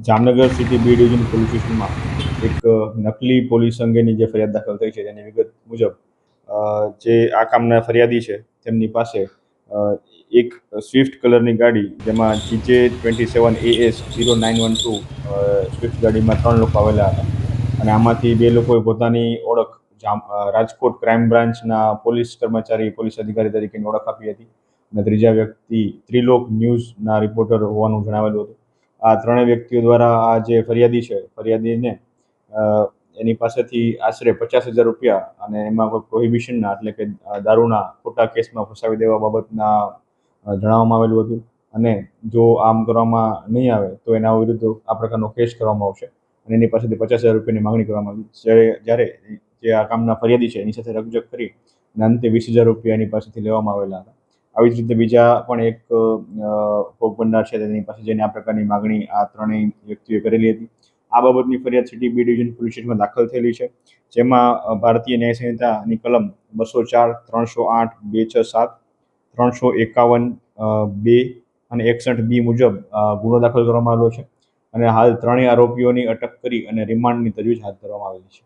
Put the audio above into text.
Jamnagar city B division police સ્ટેશનમાં એક નકલી પોલીસ અંગેની જે ફરિયાદ દાખલ થઈ છે તેની વિગત મુજબ જે આ કામના ફરિયાદી છે તેમની પાસે એક સ્વિફ્ટ કલરની ગાડી જેમાં GJ27AS0912 સ્વિફ્ટ ગાડીમાં 3 લોકો આવેલા હતા અને આમાંથી 2 લોકોએ પોતાની ઓળખ રાજકોટ ક્રાઇમ બ્રાન્ચના પોલીસ કર્મચારી પોલીસ અધિકારી તરીકેની ઓળખ આપી હતી અને ત્રીજા વ્યક્તિ ત્રિલોક ન્યૂઝના રિપોર્ટર હોવાનું જણાવેલું હતું. આ ત્રણેય વ્યક્તિઓ દ્વારા આ જે ફરિયાદીને એની પાસેથી આશરે 50,000 રૂપિયા અને એમાં કોઈ પ્રોહિબિશનના એટલે કે દારૂના ખોટા કેસમાં ફસાવી દેવા બાબતના જણાવવામાં આવેલું હતું અને જો આમ કરવામાં નહીં આવે તો એના વિરુદ્ધ આ પ્રકારનો કેસ કરવામાં આવશે અને એની પાસેથી 50,000 રૂપિયાની માંગણી કરવામાં આવી. જ્યારે જે આ કામના ફરિયાદી છે એની સાથે રકઝક કરી અને અંતે 20,000 રૂપિયા એની પાસેથી લેવામાં આવેલા હતા. આવી જ રીતે બીજા પણ એક ભોગ બનનાર છે તેની પાસે જઈને આ પ્રકારની માંગણી આ ત્રણેય વ્યક્તિઓએ કરેલી હતી. આ બાબતની ફરિયાદ સિટી બી ડિવિઝન પોલીસ સ્ટેશનમાં દાખલ થયેલી છે, જેમાં ભારતીય ન્યાય સંહિતાની કલમ 204, 308, 267, 351(2) અને 61(b) મુજબ ગુનો દાખલ કરવામાં આવેલો છે અને હાલ ત્રણેય આરોપીઓની અટક કરી અને રિમાન્ડની તજવીજ હાથ ધરવામાં આવેલી છે.